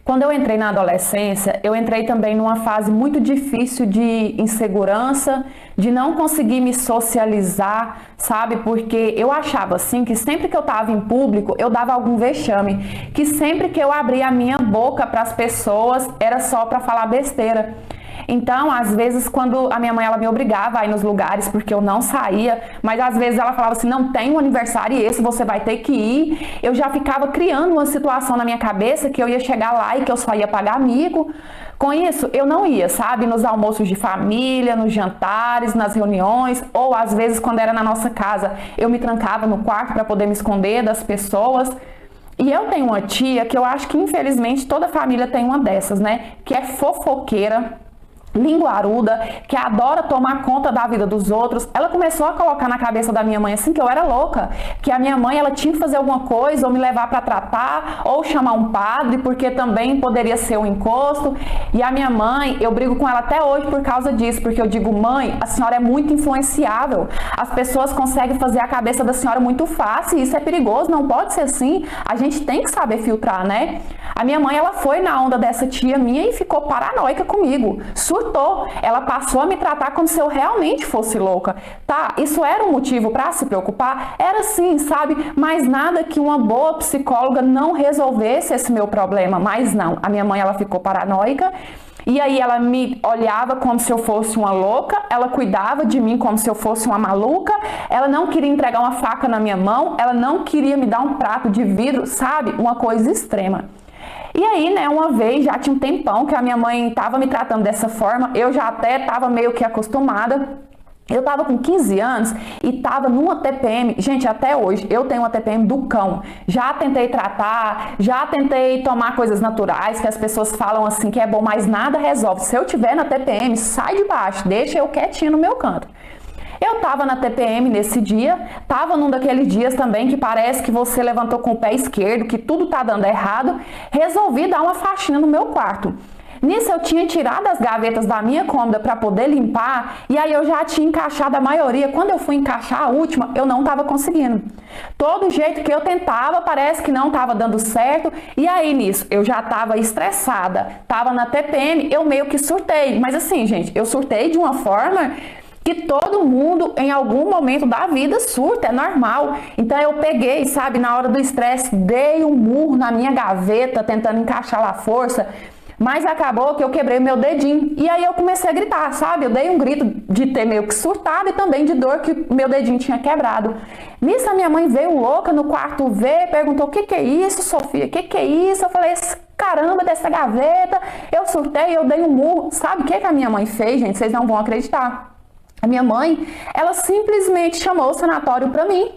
Quando eu entrei na adolescência, eu entrei também numa fase muito difícil de insegurança, de não conseguir me socializar, sabe? Porque eu achava assim que sempre que eu estava em público, eu dava algum vexame, que sempre que eu abria a minha boca para as pessoas, era só para falar besteira. Então, às vezes, quando a minha mãe ela me obrigava a ir nos lugares porque eu não saía, mas às vezes ela falava assim, não tem um aniversário e esse você vai ter que ir, eu já ficava criando uma situação na minha cabeça que eu ia chegar lá e que eu só ia pagar amigo. Com isso, eu não ia, sabe, nos almoços de família, nos jantares, nas reuniões, ou às vezes quando era na nossa casa, eu me trancava no quarto para poder me esconder das pessoas. E eu tenho uma tia que eu acho que infelizmente toda família tem uma dessas, né, que é fofoqueira, linguaruda, que adora tomar conta da vida dos outros. Ela começou a colocar na cabeça da minha mãe assim que eu era louca, que a minha mãe ela tinha que fazer alguma coisa, ou me levar para tratar, ou chamar um padre, porque também poderia ser um encosto. E a minha mãe, eu brigo com ela até hoje por causa disso, porque eu digo, mãe, a senhora é muito influenciável, as pessoas conseguem fazer a cabeça da senhora muito fácil, e isso é perigoso, não pode ser assim, a gente tem que saber filtrar, né? A minha mãe, ela foi na onda dessa tia minha e ficou paranoica comigo, surtou, ela passou a me tratar como se eu realmente fosse louca. Tá, isso era um motivo para se preocupar? Era sim, sabe? Mas nada que uma boa psicóloga não resolvesse esse meu problema, mas não. A minha mãe, ela ficou paranoica. E aí ela me olhava como se eu fosse uma louca, ela cuidava de mim como se eu fosse uma maluca, ela não queria entregar uma faca na minha mão, ela não queria me dar um prato de vidro, sabe? Uma coisa extrema. E aí, né, uma vez, já tinha um tempão que a minha mãe estava me tratando dessa forma, eu já até estava meio que acostumada. Eu estava com 15 anos e estava numa TPM, gente, até hoje, eu tenho uma TPM do cão. Já tentei tratar, já tentei tomar coisas naturais, que as pessoas falam assim que é bom, mas nada resolve. Se eu tiver na TPM, sai de baixo, deixa eu quietinho no meu canto. Eu tava na TPM nesse dia, tava num daqueles dias também que parece que você levantou com o pé esquerdo, que tudo tá dando errado, resolvi dar uma faxina no meu quarto. Nisso eu tinha tirado as gavetas da minha cômoda para poder limpar e aí eu já tinha encaixado a maioria. Quando eu fui encaixar a última, eu não estava conseguindo. Todo jeito que eu tentava, parece que não estava dando certo. E aí nisso, eu já estava estressada, estava na TPM, eu meio que surtei. Mas assim, gente, eu surtei de uma forma que todo mundo em algum momento da vida surta, é normal. Então eu peguei, sabe, na hora do estresse, dei um murro na minha gaveta, tentando encaixar lá a força, mas acabou que eu quebrei o meu dedinho. E aí eu comecei a gritar, sabe? Eu dei um grito de ter meio que surtado e também de dor que o meu dedinho tinha quebrado. Nisso a minha mãe veio louca no quarto ver, perguntou, o que que é isso, Sofia? O que que é isso? Eu falei, caramba, dessa gaveta, eu surtei, eu dei um murro. Sabe o que que a minha mãe fez, gente? Vocês não vão acreditar. A minha mãe, ela simplesmente chamou o sanatório para mim.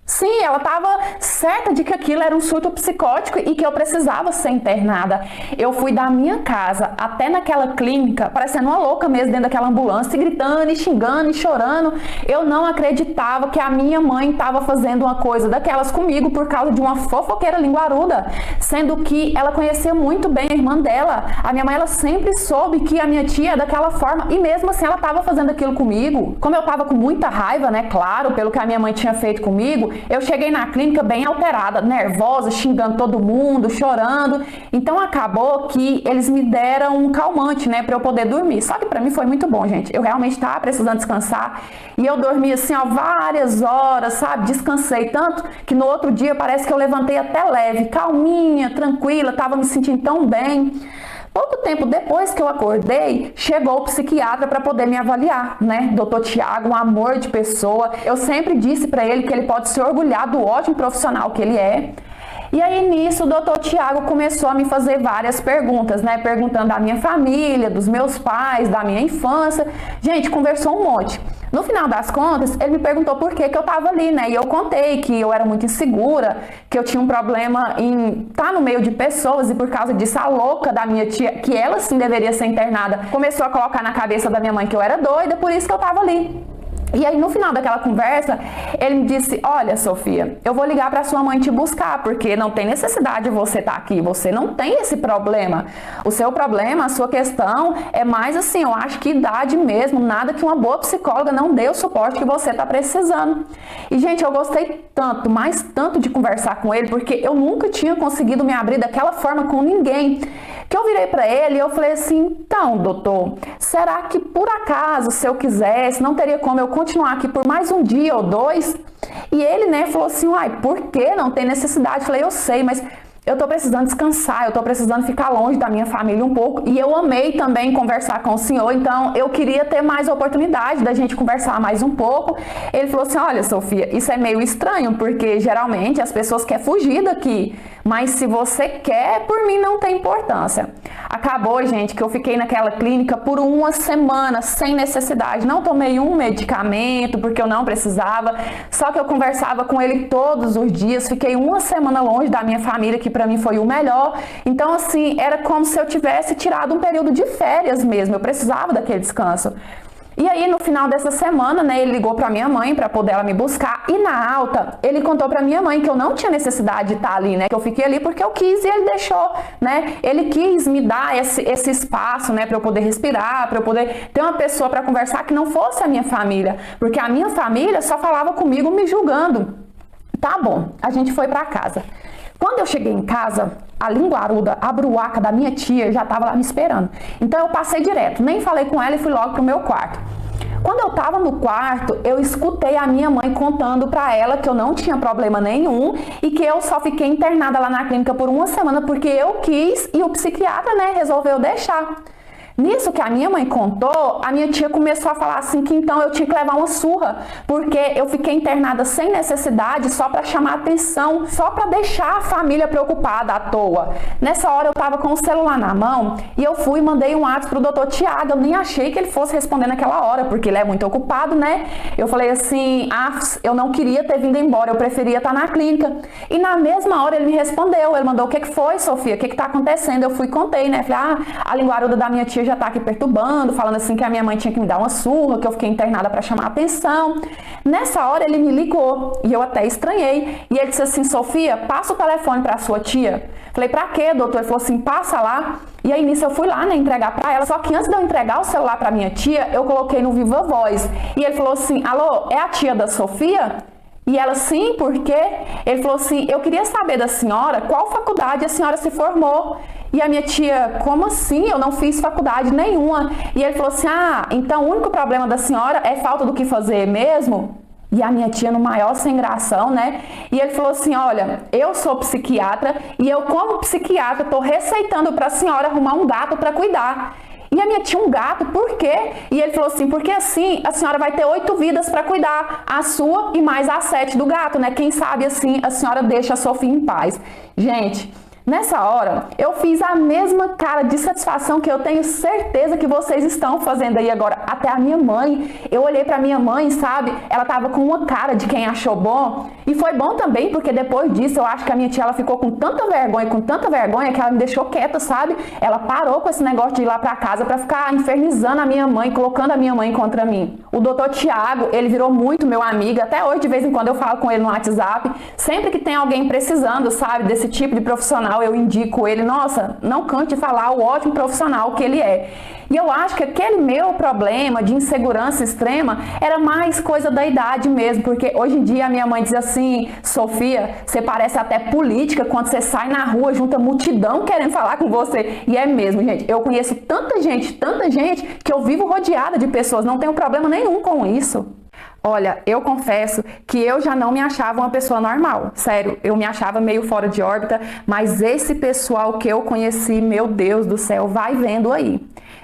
Sim, ela estava certa de que aquilo era um surto psicótico e que eu precisava ser internada. Eu fui da minha casa até naquela clínica, parecendo uma louca mesmo dentro daquela ambulância, gritando e xingando e chorando. Eu não acreditava que a minha mãe estava fazendo uma coisa daquelas comigo por causa de uma fofoqueira linguaruda, sendo que ela conhecia muito bem a irmã dela. A minha mãe, ela sempre soube que a minha tia é daquela forma e mesmo assim ela estava fazendo aquilo comigo. Como eu estava com muita raiva, né, claro, pelo que a minha mãe tinha feito comigo, eu cheguei na clínica bem alterada, nervosa, xingando todo mundo, chorando. Então acabou que eles me deram um calmante, né, para eu poder dormir. Só que para mim foi muito bom, gente. Eu realmente estava precisando descansar e eu dormi assim, ó, várias horas, sabe? Descansei tanto que no outro dia parece que eu levantei até leve, calminha, tranquila, tava me sentindo tão bem. Pouco tempo depois que eu acordei, chegou o psiquiatra para poder me avaliar, né? Dr. Tiago, um amor de pessoa. Eu sempre disse para ele que ele pode se orgulhar do ótimo profissional que ele é. E aí nisso o Dr. Tiago começou a me fazer várias perguntas, né? Perguntando da minha família, dos meus pais, da minha infância. Gente, conversou um monte. No final das contas, ele me perguntou por que que eu tava ali, né? E eu contei que eu era muito insegura, que eu tinha um problema em estar no meio de pessoas e por causa disso a louca da minha tia, que ela sim deveria ser internada, começou a colocar na cabeça da minha mãe que eu era doida, por isso que eu tava ali. E aí, no final daquela conversa, ele me disse: olha, Sofia, eu vou ligar para sua mãe te buscar, porque não tem necessidade de você estar aqui, você não tem esse problema. O seu problema, a sua questão é mais assim, eu acho que idade mesmo, nada que uma boa psicóloga não dê o suporte que você está precisando. E, gente, eu gostei tanto, mas tanto de conversar com ele, porque eu nunca tinha conseguido me abrir daquela forma com ninguém, que eu virei para ele e eu falei assim: então, doutor, será que por acaso, se eu quisesse, não teria como eu continuar aqui por mais um dia ou dois? E ele, né, falou assim: uai, por que? Não tem necessidade. Eu falei: eu sei, mas eu tô precisando descansar, eu tô precisando ficar longe da minha família um pouco. E eu amei também conversar com o senhor, então eu queria ter mais oportunidade da gente conversar mais um pouco. Ele falou assim: olha, Sofia, isso é meio estranho, porque geralmente as pessoas querem fugir daqui, mas se você quer, por mim não tem importância. Acabou, gente, que eu fiquei naquela clínica por uma semana sem necessidade. Não tomei um medicamento porque eu não precisava, só que eu conversava com ele todos os dias. Fiquei uma semana longe da minha família, que para mim foi o melhor. Então, assim, era como se eu tivesse tirado um período de férias mesmo. Eu precisava daquele descanso. E aí, no final dessa semana, né, ele ligou para minha mãe para poder ela me buscar. E na alta, ele contou para minha mãe que eu não tinha necessidade de estar ali, né? Que eu fiquei ali porque eu quis e ele deixou, né? Ele quis me dar esse espaço, né, para eu poder respirar, para eu poder ter uma pessoa para conversar que não fosse a minha família. Porque a minha família só falava comigo me julgando. Tá bom, a gente foi para casa. Quando eu cheguei em casa, a linguaruda, a bruaca da minha tia já estava lá me esperando. Então eu passei direto, nem falei com ela e fui logo pro meu quarto. Quando eu estava no quarto, eu escutei a minha mãe contando para ela que eu não tinha problema nenhum e que eu só fiquei internada lá na clínica por uma semana porque eu quis e o psiquiatra, né, resolveu deixar. Nisso que a minha mãe contou, a minha tia começou a falar assim que então eu tinha que levar uma surra, porque eu fiquei internada sem necessidade, só para chamar atenção, só para deixar a família preocupada à toa. Nessa hora eu estava com o celular na mão e eu fui e mandei um WhatsApp pro doutor Tiago. Eu nem achei que ele fosse responder naquela hora, porque ele é muito ocupado, né? Eu falei assim: eu não queria ter vindo embora, eu preferia estar na clínica. E na mesma hora ele me respondeu, ele mandou: o que foi, Sofia? O que tá acontecendo? Eu fui e contei, né? Falei: a linguaruda da minha tia já tá aqui perturbando, falando assim que a minha mãe tinha que me dar uma surra, que eu fiquei internada para chamar atenção. Nessa hora ele me ligou e eu até estranhei. E ele disse assim: Sofia, passa o telefone para sua tia. Falei: pra quê, doutor? Ele falou assim: passa lá. E aí nisso eu fui lá, né, entregar para ela. Só que antes de eu entregar o celular para minha tia, eu coloquei no Viva Voz. E ele falou assim: alô, é a tia da Sofia? E ela: sim, por quê? Ele falou assim: eu queria saber da senhora qual faculdade a senhora se formou. E a minha tia: como assim? Eu não fiz faculdade nenhuma. E ele falou assim: então o único problema da senhora é falta do que fazer mesmo? E a minha tia, no maior sem gração, né? E ele falou assim: olha, eu sou psiquiatra e eu, como psiquiatra, estou receitando para a senhora arrumar um gato para cuidar. E a minha tia: um gato, por quê? E ele falou assim: porque assim a senhora vai ter 8 vidas para cuidar, a sua e mais as 7 do gato, né? Quem sabe assim a senhora deixa a Sofia em paz. Gente, nessa hora, eu fiz a mesma cara de satisfação que eu tenho certeza que vocês estão fazendo aí agora. Até a minha mãe, eu olhei pra minha mãe, sabe? Ela tava com uma cara de quem achou bom. E foi bom também, porque depois disso, eu acho que a minha tia, ela ficou com tanta vergonha, que ela me deixou quieta, sabe? Ela parou com esse negócio de ir lá pra casa pra ficar infernizando a minha mãe, colocando a minha mãe contra mim. O doutor Tiago, ele virou muito meu amigo. Até hoje, de vez em quando, eu falo com ele no WhatsApp. Sempre que tem alguém precisando, sabe, desse tipo de profissional, eu indico ele. Nossa, não cante falar o ótimo profissional que ele é. E eu acho que aquele meu problema de insegurança extrema era mais coisa da idade mesmo, porque hoje em dia a minha mãe diz assim: Sofia, você parece até política quando você sai na rua, junta multidão querendo falar com você. E é mesmo, gente. Eu conheço tanta gente, que eu vivo rodeada de pessoas, não tenho problema nenhum com isso. Olha, eu confesso que eu já não me achava uma pessoa normal. Sério, eu me achava meio fora de órbita, mas esse pessoal que eu conheci, meu Deus do céu, vai vendo aí.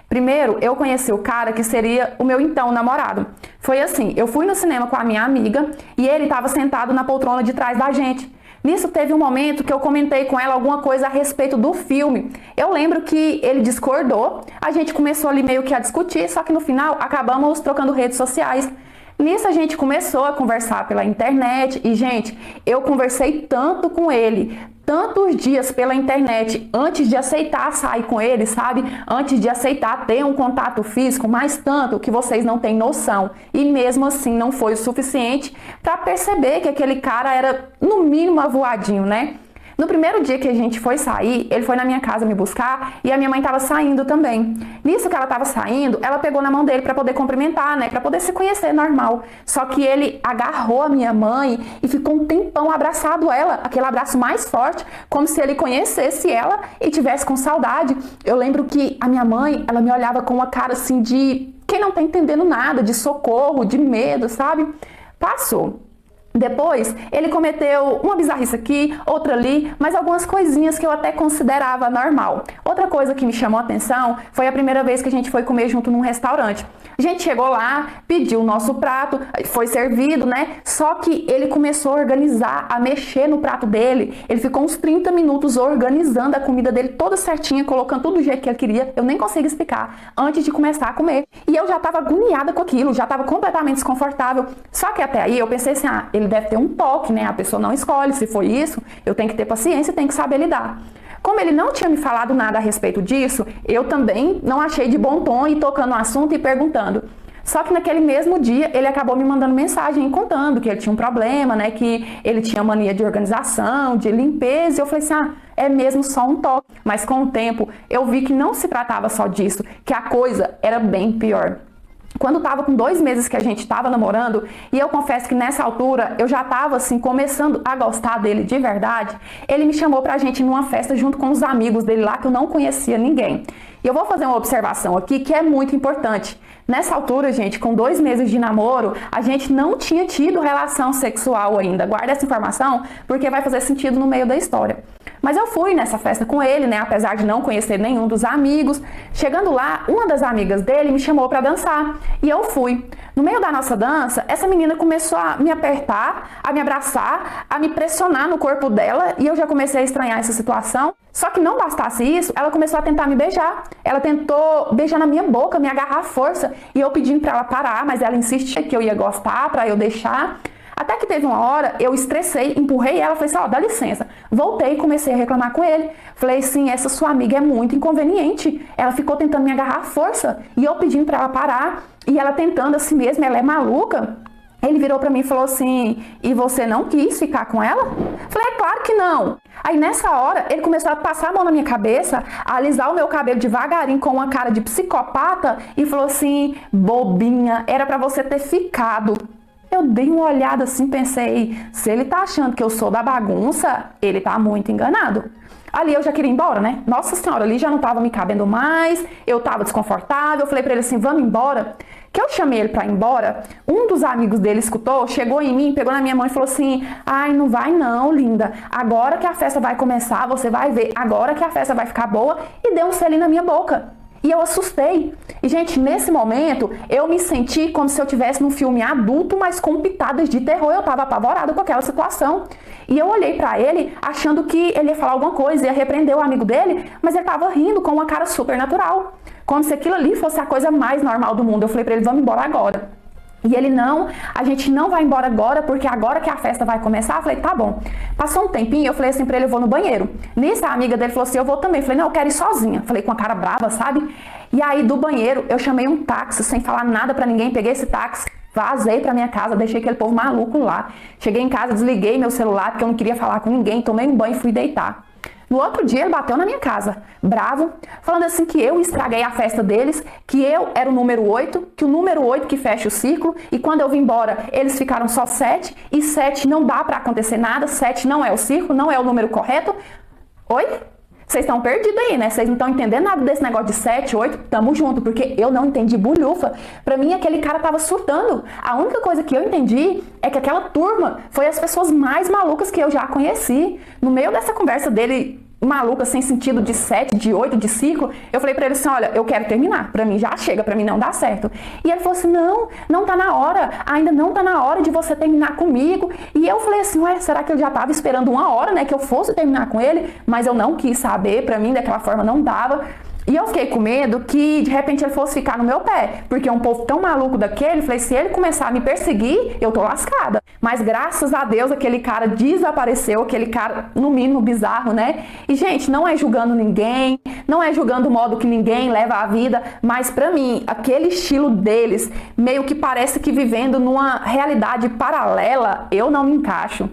Primeiro, eu conheci o cara que seria o meu então namorado. Foi assim, eu fui no cinema com a minha amiga e ele estava sentado na poltrona de trás da gente. Nisso teve um momento que eu comentei com ela alguma coisa a respeito do filme. Eu lembro que ele discordou, a gente começou ali meio que a discutir, só que no final acabamos trocando redes sociais. Nisso a gente começou a conversar pela internet e, gente, eu conversei tanto com ele, tantos dias pela internet antes de aceitar sair com ele, sabe? Antes de aceitar ter um contato físico, mas tanto que vocês não têm noção. E mesmo assim não foi o suficiente para perceber que aquele cara era no mínimo avoadinho, né? No primeiro dia que a gente foi sair, ele foi na minha casa me buscar e a minha mãe estava saindo também. Nisso que ela estava saindo, ela pegou na mão dele para poder cumprimentar, né? Para poder se conhecer normal. Só que ele agarrou a minha mãe e ficou um tempão abraçado ela, aquele abraço mais forte, como se ele conhecesse ela e tivesse com saudade. Eu lembro que a minha mãe, ela me olhava com uma cara assim de quem não tá entendendo nada, de socorro, de medo, sabe? Passou. Depois, ele cometeu uma bizarrice aqui, outra ali, mas algumas coisinhas que eu até considerava normal. Outra coisa que me chamou a atenção foi a primeira vez que a gente foi comer junto num restaurante. A gente chegou lá, pediu o nosso prato, foi servido, né? Só que ele começou a organizar, a mexer no prato dele. Ele ficou uns 30 minutos organizando a comida dele toda certinha, colocando tudo do jeito que ele queria. Eu nem consigo explicar, antes de começar a comer. E eu já estava agoniada com aquilo, já estava completamente desconfortável. Só que até aí eu pensei assim, ele deve ter um toque, né? A pessoa não escolhe. Se foi isso, eu tenho que ter paciência e tenho que saber lidar. Como ele não tinha me falado nada a respeito disso, eu também não achei de bom tom ir tocando no assunto e perguntando. Só que naquele mesmo dia, ele acabou me mandando mensagem contando que ele tinha um problema, né? Que ele tinha mania de organização, de limpeza. E eu falei assim, é mesmo só um toque. Mas com o tempo, eu vi que não se tratava só disso, que a coisa era bem pior. Quando estava com 2 meses que a gente estava namorando, e eu confesso que nessa altura eu já estava assim começando a gostar dele de verdade, ele me chamou pra gente ir numa festa junto com os amigos dele lá que eu não conhecia ninguém. E eu vou fazer uma observação aqui que é muito importante. Nessa altura, gente, com 2 meses de namoro, a gente não tinha tido relação sexual ainda. Guarda essa informação porque vai fazer sentido no meio da história. Mas eu fui nessa festa com ele, né? Apesar de não conhecer nenhum dos amigos. Chegando lá, uma das amigas dele me chamou para dançar e eu fui. No meio da nossa dança, essa menina começou a me apertar, a me abraçar, a me pressionar no corpo dela e eu já comecei a estranhar essa situação. Só que não bastasse isso, ela começou a tentar me beijar. Ela tentou beijar na minha boca, me agarrar à força e eu pedindo para ela parar, mas ela insistia que eu ia gostar para eu deixar. Até que teve uma hora, eu estressei, empurrei ela, falei assim, dá licença. Voltei e comecei a reclamar com ele. Falei assim, essa sua amiga é muito inconveniente. Ela ficou tentando me agarrar à força e eu pedindo pra ela parar. E ela tentando assim mesmo, ela é maluca. Ele virou pra mim e falou assim, e você não quis ficar com ela? Falei, é claro que não. Aí nessa hora, ele começou a passar a mão na minha cabeça, a alisar o meu cabelo devagarinho com uma cara de psicopata e falou assim, bobinha, era pra você ter ficado. Eu dei uma olhada assim, pensei, se ele tá achando que eu sou da bagunça, ele tá muito enganado. Ali eu já queria ir embora, né? Nossa senhora, ali já não tava me cabendo mais, eu tava desconfortável, eu falei pra ele assim, vamos embora. Que eu chamei ele pra ir embora, um dos amigos dele escutou, chegou em mim, pegou na minha mão e falou assim, ai, não vai não, linda, agora que a festa vai começar, você vai ver, agora que a festa vai ficar boa, e deu um selinho na minha boca. E eu assustei. E, gente, nesse momento, eu me senti como se eu estivesse num filme adulto, mas com pitadas de terror. Eu tava apavorada com aquela situação. E eu olhei pra ele, achando que ele ia falar alguma coisa, ia repreender o amigo dele, mas ele tava rindo com uma cara super natural. Como se aquilo ali fosse a coisa mais normal do mundo. Eu falei pra ele, vamos embora agora. E ele, não, a gente não vai embora agora, porque agora que a festa vai começar. Eu falei, tá bom. Passou um tempinho, eu falei assim pra ele, eu vou no banheiro. Nisso, a amiga dele falou assim, eu vou também. Eu falei, não, eu quero ir sozinha. Falei com a cara brava, sabe? E aí, do banheiro, eu chamei um táxi, sem falar nada pra ninguém. Peguei esse táxi, vazei pra minha casa, deixei aquele povo maluco lá. Cheguei em casa, desliguei meu celular, porque eu não queria falar com ninguém. Tomei um banho e fui deitar. No outro dia, ele bateu na minha casa, bravo, falando assim que eu estraguei a festa deles, que eu era o número 8, que o número 8 que fecha o ciclo, e quando eu vim embora, eles ficaram só 7, e 7 não dá pra acontecer nada, 7 não é o ciclo, não é o número correto. Oi? Vocês estão perdidos aí, né? Vocês não estão entendendo nada desse negócio de 7, 8, tamo junto, porque eu não entendi bulhufa. Pra mim, aquele cara tava surtando. A única coisa que eu entendi é que aquela turma foi as pessoas mais malucas que eu já conheci. No meio dessa conversa dele, maluca, sem sentido, de 7, de 8, de ciclo, eu falei pra ele assim, olha, eu quero terminar, pra mim já chega, pra mim não dá certo. E ele falou assim, não tá na hora, ainda não tá na hora de você terminar comigo. E eu falei assim, ué, será que ele já tava esperando uma hora, né, que eu fosse terminar com ele? Mas eu não quis saber, pra mim daquela forma não dava. E eu fiquei com medo que de repente ele fosse ficar no meu pé, porque é um povo tão maluco daquele, falei, se ele começar a me perseguir, eu tô lascada. Mas graças a Deus aquele cara desapareceu, aquele cara no mínimo bizarro, né? E gente, não é julgando ninguém, não é julgando o modo que ninguém leva a vida, mas pra mim, aquele estilo deles, meio que parece que vivendo numa realidade paralela, eu não me encaixo.